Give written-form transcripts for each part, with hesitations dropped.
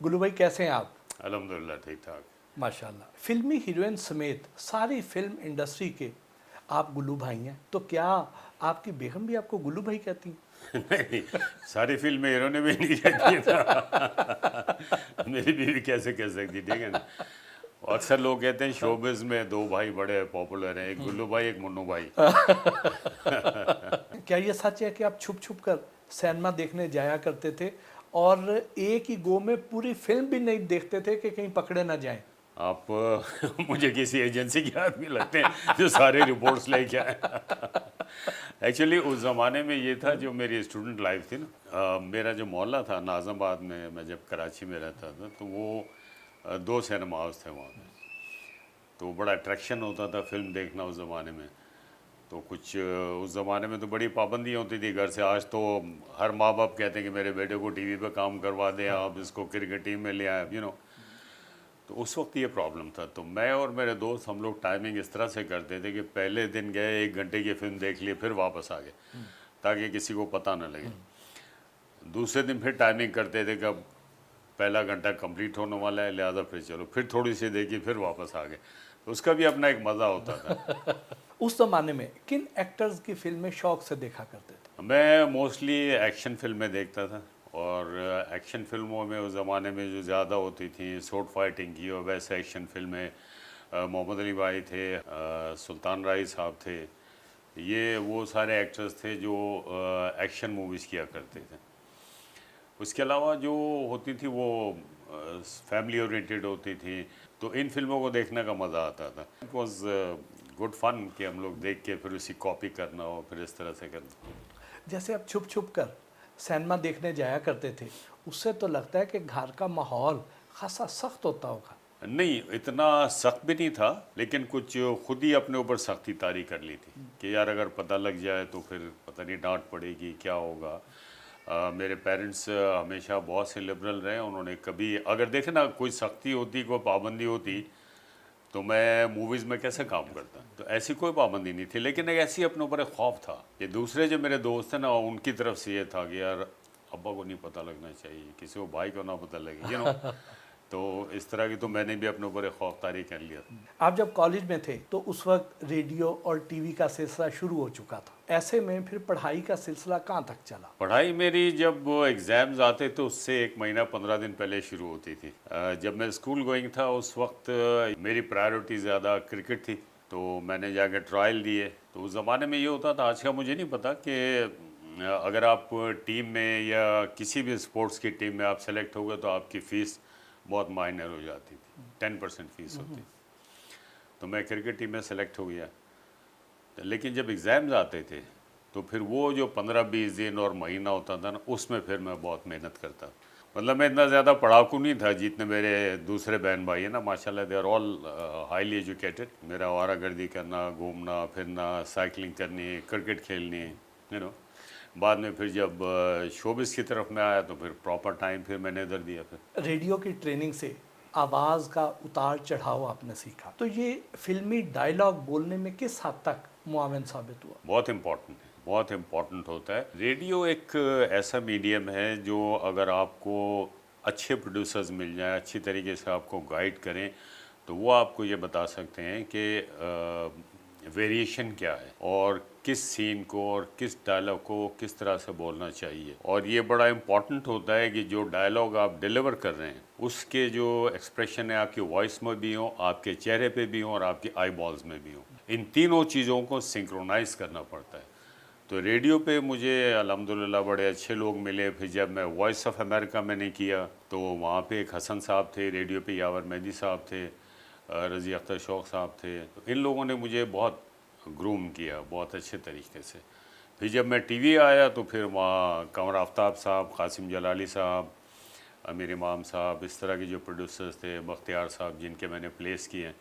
गुल्लू भाई कैसे हैं आप? अल्हम्दुलिल्लाह ठीक ठाक। माशाल्लाह। फिल्मी हीरोइन समेत सारी फिल्म इंडस्ट्री के आप गुल्लू भाई हैं, तो क्या आपकी बेगम भी आपको गुल्लू भाई कहती हैं? नहीं, सारी फिल्म हीरो ने भी नहीं कहती है ना। मेरी बीवी कैसे कह सकती, ठीक है ना। अक्सर लोग कहते हैं शोबिज़ में दो भाई बड़े पॉपुलर हैं, एक गुल्लू भाई एक मुन्नू भाई। क्या ये सच है कि आप छुप छुप कर सिनेमा देखने जाया करते थे और एक ही गो में पूरी फिल्म भी नहीं देखते थे कि कहीं पकड़े ना जाएं? आप मुझे किसी एजेंसी के आदमी लगते हैं जो सारे रिपोर्ट्स लेके आए। एक्चुअली उस ज़माने में ये था, जो मेरी स्टूडेंट लाइफ थी ना, मेरा जो मोहल्ला था नाज़माबाद में, मैं जब कराची में रहता था तो वो दो सिनेमा हाउस थे वहाँ पे। तो बड़ा अट्रैक्शन होता था फिल्म देखना उस ज़माने में। तो कुछ उस ज़माने में तो बड़ी पाबंदियाँ होती थी घर से। आज तो हर माँ बाप कहते हैं कि मेरे बेटे को टीवी पे काम करवा दें, आप इसको क्रिकेट टीम में ले आए, तो उस वक्त ये प्रॉब्लम था। तो मैं और मेरे दोस्त हम लोग टाइमिंग इस तरह से करते थे कि पहले दिन गए 1 घंटे की फ़िल्म देख लिए, फिर वापस आ गए ताकि किसी को पता न लगे। दूसरे दिन फिर टाइमिंग करते थे कि अब पहला घंटा कंप्लीट होने वाला है, लिहाजा फिर चलो, फिर थोड़ी सी देखी, फिर वापस आ गए। तो उसका भी अपना एक मज़ा होता था। उस जमाने में किन एक्टर्स की फिल्में शौक से देखा करते थे? मैं मोस्टली एक्शन फिल्में देखता था, और एक्शन फिल्मों में उस ज़माने में जो ज़्यादा होती थी शॉर्ट फाइटिंग की, और वैसे एक्शन फिल्में मोहम्मद अली भाई थे, सुल्तान राय साहब थे, ये वो सारे एक्टर्स थे जो एक्शन मूवीज़ किया करते थे। उसके अलावा जो होती थी वो फैमिली ओरिएंटेड होती थी, तो इन फिल्मों को देखने का मज़ा आता था। इट वॉज गुड फन कि हम लोग देख के फिर उसी कॉपी करना हो, फिर इस तरह से करना। जैसे आप छुप छुप कर सिनेमा देखने जाया करते थे, उससे तो लगता है कि घर का माहौल खासा सख्त होता होगा। नहीं, इतना सख्त भी नहीं था, लेकिन कुछ खुद ही अपने ऊपर सख्ती तारी कर ली थी कि यार अगर पता लग जाए तो फिर पता नहीं डांट पड़ेगी, क्या होगा। मेरे पेरेंट्स हमेशा बहुत से लिबरल रहे, उन्होंने कभी अगर देखे ना कोई सख्ती होती, कोई पाबंदी होती, तो मैं मूवीज़ में कैसे काम करता। तो ऐसी कोई पाबंदी नहीं थी, लेकिन एक ऐसी अपने ऊपर एक खौफ था कि दूसरे जो मेरे दोस्त हैं ना, उनकी तरफ से ये था कि यार अब्बा को नहीं पता लगना चाहिए, किसी को भाई को ना पता लगे, तो इस तरह की तो मैंने भी अपने ऊपर एक खौफ तारी कर लिया। आप जब कॉलेज में थे तो उस वक्त रेडियो और टीवी का सिलसिला शुरू हो चुका था, ऐसे में फिर पढ़ाई का सिलसिला कहाँ तक चला? पढ़ाई मेरी जब एग्ज़ाम्स आते तो उससे 1 महीना 15 दिन पहले शुरू होती थी। जब मैं स्कूल गोइंग था उस वक्त मेरी प्रायोरिटी ज़्यादा क्रिकेट थी, तो मैंने जाकर ट्रायल दिए। तो उस ज़माने में ये होता था, आज का मुझे नहीं पता, कि अगर आप टीम में या किसी भी स्पोर्ट्स की टीम में आप सेलेक्ट हो गए तो आपकी फ़ीस बहुत माइनर हो जाती थी, 10% फ़ीस होती। तो मैं क्रिकेट टीम में सेलेक्ट हो गया, लेकिन जब एग्ज़ाम्स आते थे तो फिर वो जो 15-20 दिन और महीना होता था ना, उसमें फिर मैं बहुत मेहनत करता। मतलब मैं इतना ज़्यादा पढ़ाकू नहीं था जितने मेरे दूसरे बहन भाई हैं ना, माशाल्लाह they are all highly educated. मेरा आवारागर्दी करना, घूमना फिरना, साइकिलिंग करनी, क्रिकेट खेलनी, बाद में फिर जब शोबिस की तरफ में आया तो फिर प्रॉपर टाइम फिर मैंने इधर दिया। फिर रेडियो की ट्रेनिंग से आवाज़ का उतार चढ़ाव आपने सीखा, तो ये फिल्मी डायलॉग बोलने में किस हद तक मुआविन साबित हुआ? बहुत इम्पॉर्टेंट है, बहुत इम्पॉर्टेंट होता है। रेडियो एक ऐसा मीडियम है जो अगर आपको अच्छे प्रोड्यूसर्स मिल जाएं, अच्छी तरीके से आपको गाइड करें, तो वो आपको ये बता सकते हैं कि वेरिएशन क्या है और किस सीन को और किस डायलॉग को किस तरह से बोलना चाहिए। और ये बड़ा इम्पॉर्टेंट होता है कि जो डायलॉग आप डिलीवर कर रहे हैं उसके जो एक्सप्रेशन है आपकी वॉइस में भी हो, आपके चेहरे पे भी हो और आपकी आई बॉल्स में भी हो। इन तीनों चीज़ों को सिंक्रोनाइज करना पड़ता है। तो रेडियो पे मुझे अल्हम्दुलिल्लाह बड़े अच्छे लोग मिले। फिर जब मैं वॉइस ऑफ अमेरिका मैंने किया तो वहाँ पे एक हसन साहब थे, रेडियो पे यावर मेहदी साहब थे, रज़ी अख्तर शौक़ साहब थे। तो इन लोगों ने मुझे बहुत ग्रूम किया बहुत अच्छे तरीके से। फिर जब मैं टीवी आया तो फिर वहाँ कमर आफ्ताब साहब, कासिम जलाली साहब, अमीर इमाम साहब, इस तरह के जो प्रोड्यूसर्स थे, बख्तियार साहब, जिनके मैंने प्लेस किए हैं,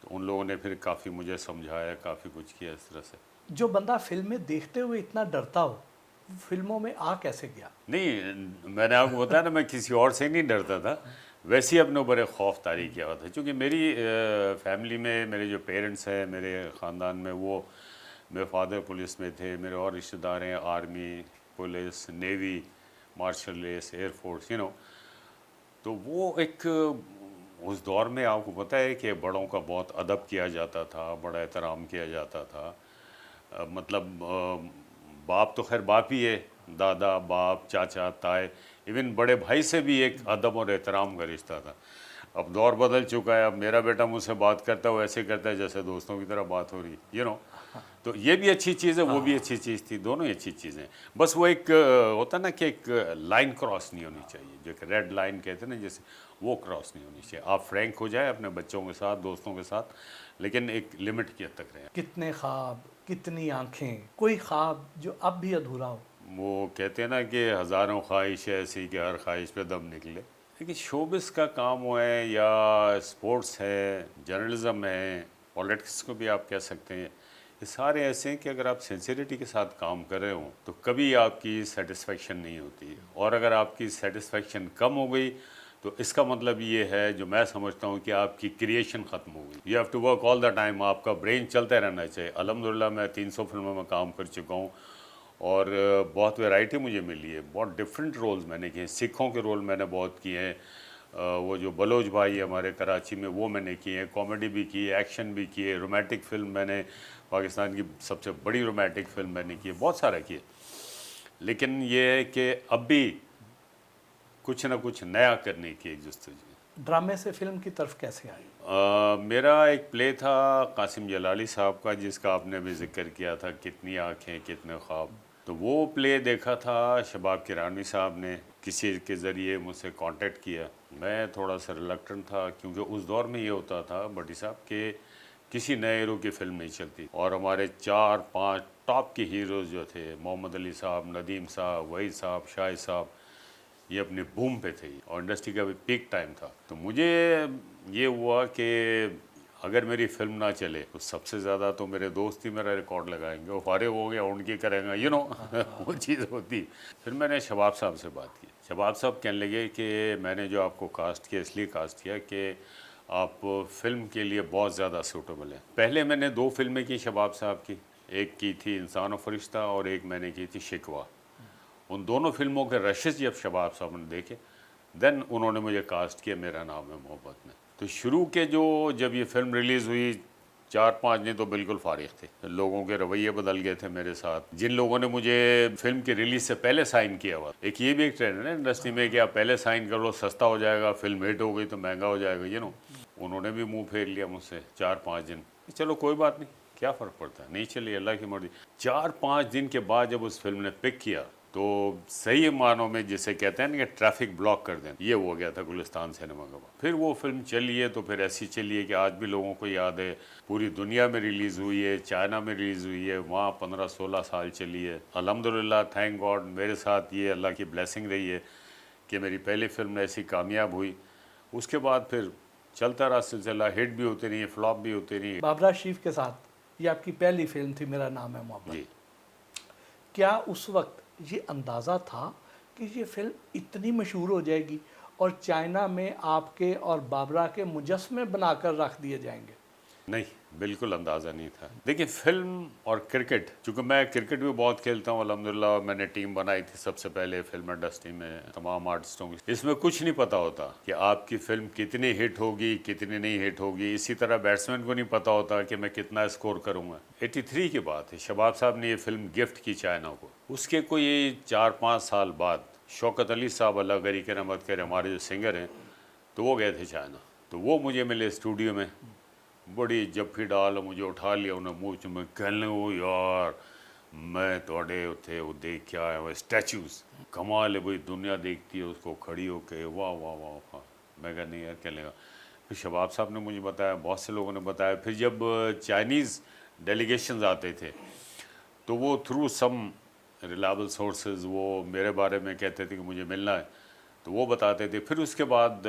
तो उन लोगों ने फिर काफ़ी मुझे समझाया, काफ़ी कुछ किया इस तरह से। जो बंदा फिल्में देखते हुए इतना डरता हो, फिल्मों में आ कैसे गया? नहीं, मैंने आपको बताया ना, मैं किसी और से नहीं डरता था, वैसे ही अपने ऊपर एक खौफ तारी किया हुआ था। क्योंकि मेरी फैमिली में मेरे जो पेरेंट्स हैं, मेरे ख़ानदान में, वो मेरे फादर पुलिस में थे, मेरे और रिश्तेदार हैं army, police, navy, martial race, air force, तो वो एक उस दौर में आपको पता है कि बड़ों का बहुत अदब किया जाता था, बड़ा एहतराम किया जाता था। मतलब बाप तो खैर बाप ही है, दादा, बाप, चाचा, ताए, इवन बड़े भाई से भी एक अदब और एहतराम का रिश्ता था। अब दौर बदल चुका है, अब मेरा बेटा मुझसे बात करता है वो ऐसे करता है जैसे दोस्तों की तरह बात हो रही है, तो ये भी अच्छी चीज़ है, वो भी अच्छी चीज़ थी, दोनों ही अच्छी चीज़ें हैं। बस वो एक होता ना कि एक लाइन क्रॉस नहीं होनी चाहिए, जो कि रेड लाइन कहते हैं ना, जैसे वो क्रॉस नहीं होनी चाहिए। आप फ्रैंक हो जाए अपने बच्चों के साथ, दोस्तों के साथ, लेकिन एक लिमिट की हद तक रहें। कितने ख्वाब, कितनी आंखें, कोई ख्वाब जो अब भी अधूरा हो? वो कहते हैं ना कि हज़ारों ख्वाहिश ऐसी कि हर ख्वाहिश पे दम निकले। देखिए शोबिस का काम हो है या स्पोर्ट्स है, जर्नलिज्म है, पॉलिटिक्स को भी आप कह सकते हैं, ये सारे ऐसे हैं कि अगर आप सिंसियरिटी के साथ काम कर रहे हो तो कभी आपकी सेटिस्फेक्शन नहीं होती, और अगर आपकी सेटिस्फेक्शन कम हो गई तो इसका मतलब ये है, जो मैं समझता हूँ, कि आपकी क्रिएशन ख़त्म हो गई। You have to work all the time, आपका ब्रेन चलता रहना चाहिए। अल्हम्दुलिल्लाह मैं 300 फिल्मों में काम कर चुका हूँ और बहुत वैरायटी मुझे मिली है, बहुत डिफरेंट रोल्स मैंने किए हैं। सिखों के रोल मैंने बहुत किए हैं, वो जो बलोच भाई हमारे कराची में, वो मैंने किए हैं। कॉमेडी भी की है, एक्शन भी किए, रोमांटिक फिल्म मैंने, पाकिस्तान की सबसे बड़ी रोमांटिक फिल्म मैंने की है, बहुत सारा किए। लेकिन ये है कि अब भी कुछ ना कुछ नया करने की एक जस्तजू। ड्रामे से फिल्म की तरफ कैसे आई? मेरा एक प्ले था कासिम जलाली साहब का, जिसका आपने भी जिक्र किया था, कितनी आँखें कितने ख्वाब। तो वो प्ले देखा था शबाब किरानी साहब ने, किसी के ज़रिए मुझसे कांटेक्ट किया। मैं थोड़ा सा रिलक्टेंट था, क्योंकि उस दौर में ये होता था भट्टी साहब के किसी नए हीरो की फिल्म नहीं चलती, और हमारे 4-5 टॉप के हीरोज़ जो थे, मोहम्मद अली साहब, नदीम साहब, वहीद साहब, शाहिद साहब, ये अपने बूम पे थे और इंडस्ट्री का भी पीक टाइम था। तो मुझे ये हुआ कि अगर मेरी फिल्म ना चले तो सबसे ज़्यादा तो मेरे दोस्त ही मेरा रिकॉर्ड लगाएंगे, वो फारिग हो गया उनकी करेंगे, वो चीज़ होती। फिर मैंने शबाब साहब से बात की। शबाब साहब कहने लगे कि मैंने जो आपको कास्ट किया इसलिए कास्ट किया कि आप फिल्म के लिए बहुत ज़्यादा सूटेबल है। पहले मैंने 2 फिल्में की शबाब साहब की, एक की थी इंसान और फरिश्ता और एक मैंने की थी शिकवा। उन दोनों फिल्मों के रशेस जब शबाब साहब ने देखे, देन उन्होंने मुझे कास्ट किया मेरा नाम है मोहब्बत में। तो शुरू के जब ये फिल्म रिलीज़ हुई, 4-5 दिन तो बिल्कुल फारिग थे, लोगों के रवैये बदल गए थे मेरे साथ। जिन लोगों ने मुझे फिल्म के रिलीज़ से पहले साइन किया हुआ, एक ये भी एक ट्रेंड है ना इंडस्ट्री में कि आप पहले साइन कर लो, सस्ता हो जाएगा, फिल्म हिट हो गई तो महंगा हो जाएगा, उन्होंने भी मुंह फेर लिया मुझसे 4-5 दिन। चलो कोई बात नहीं, क्या फ़र्क पड़ता है, नहीं चलिए, अल्लाह की मर्ज़ी। 4-5 दिन के बाद जब उस फिल्म ने पिक किया तो सही मानों में जिसे कहते हैं ना कि ट्रैफिक ब्लॉक कर दें, ये हो गया था गुलिस्तान सिनेमा का। फिर वो फिल्म चली है तो फिर ऐसी चली है कि आज भी लोगों को याद है। पूरी दुनिया में रिलीज़ हुई है, चाइना में रिलीज़ हुई है, वहाँ 15-16 साल चली है। अल्हम्दुलिल्लाह, थैंक गॉड, मेरे साथ ये अल्लाह की ब्लेसिंग रही है कि मेरी पहली फिल्म ऐसी कामयाब हुई। उसके बाद फिर चलता रहा सिलसिला, हिट भी होती रही, फ्लॉप भी होती रही। बाबरा शीफ के साथ ये आपकी पहली फिल्म थी, मेरा नाम है मोहब्बत। जी, क्या उस वक्त ये अंदाज़ा था कि ये फिल्म इतनी मशहूर हो जाएगी और चाइना में आपके और बाबरा के मुजस्मे बनाकर रख दिए जाएंगे? नहीं, बिल्कुल अंदाज़ा नहीं था। देखिए फिल्म और क्रिकेट, चूँकि मैं क्रिकेट भी बहुत खेलता हूँ अल्हम्दुलिल्लाह, मैंने टीम बनाई थी सबसे पहले फिल्म इंडस्ट्री में तमाम आर्टिस्टों की। इसमें कुछ नहीं पता होता कि आपकी फिल्म कितनी हिट होगी, कितनी नहीं हिट होगी। इसी तरह बैट्समैन को नहीं पता होता कि मैं कितना स्कोर करूँगा। 83 की बात है, शबाब साहब ने ये फिल्म गिफ्ट की चाइना को। उसके कोई 4-5 साल बाद शौकत अली साहब, अल्लाह गरी के रहमत करे, हमारे जो सिंगर हैं, तो वो गए थे चाइना। तो वो मुझे मिले स्टूडियो में, बड़ी जफ्फी डाल मुझे उठा लिया उन्हें मुँह च, मैं कहने वो यार मैं थोड़े उथे वो देख के आया, वो स्टैचूज़ कमाल है भाई, दुनिया देखती है उसको खड़ी होके, वाह वाह वाह वाह। मैं कहा नहीं यार, क्या लेगा। फिर शबाब साहब ने मुझे बताया, बहुत से लोगों ने बताया। फिर जब चाइनीज़ डेलीगेशंस आते थे तो वो थ्रू सम रिलायबल सोर्सेज वो मेरे बारे में कहते थे कि मुझे मिलना है, तो वो बताते थे। फिर उसके बाद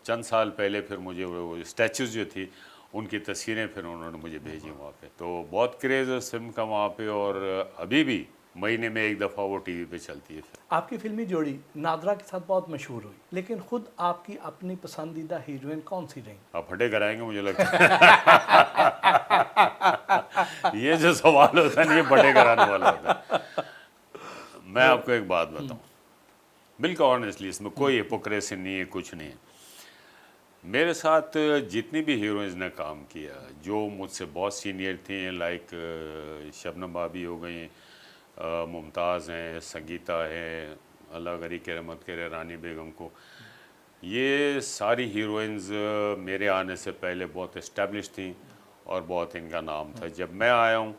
चंद साल पहले फिर मुझे वो स्टैचूज़ जो थी उनकी तस्वीरें फिर उन्होंने मुझे भेजी वहाँ पे। तो बहुत क्रेज़ है उस फिल्म का वहाँ पे, और अभी भी महीने में एक दफ़ा वो टीवी पे चलती है। आपकी फिल्मी जोड़ी नादरा के साथ बहुत मशहूर हुई, लेकिन खुद आपकी अपनी पसंदीदा हीरोइन कौन सी रही? आप फटे कराएंगे मुझे लगता है ये जो सवाल होता है ना, ये फटे कराने वाला होता है। मैं आपको एक बात बताऊँ, बिल्कुल ऑनेस्टली, इसमें कोई हिपोक्रेसी नहीं है, कुछ नहीं है। मेरे साथ जितनी भी हीरोइंस ने काम किया, जो मुझसे बहुत सीनियर थी, लाइक शबनम भाभी हो गई, मुमताज़ हैं, संगीता है, अल्लाह गरी के रहमत करे रानी बेगम को, ये सारी हीरोइंस मेरे आने से पहले बहुत इस्टेब्लिश थी और बहुत इनका नाम था। जब मैं आया हूँ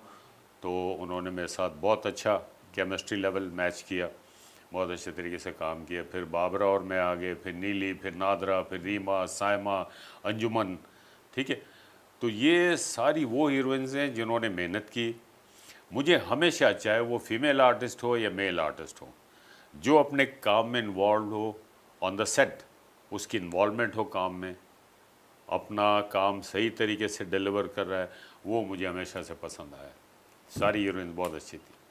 तो उन्होंने मेरे साथ बहुत अच्छा केमिस्ट्री लेवल मैच किया, बहुत अच्छे तरीके से काम किया। फिर बाबरा और मैं आ गए, फिर नीली, फिर नादरा, फिर रीमा, सायमा, अंजुमन, ठीक है। तो ये सारी वो हीरोइंस हैं जिन्होंने मेहनत की। मुझे हमेशा, चाहे वो फीमेल आर्टिस्ट हो या मेल आर्टिस्ट हो, जो अपने काम में इन्वॉल्व हो, ऑन द सेट उसकी इन्वॉल्वमेंट हो काम में, अपना काम सही तरीके से डिलीवर कर रहा है, वो मुझे हमेशा से पसंद आया। सारी हीरोइंस बहुत अच्छी थी।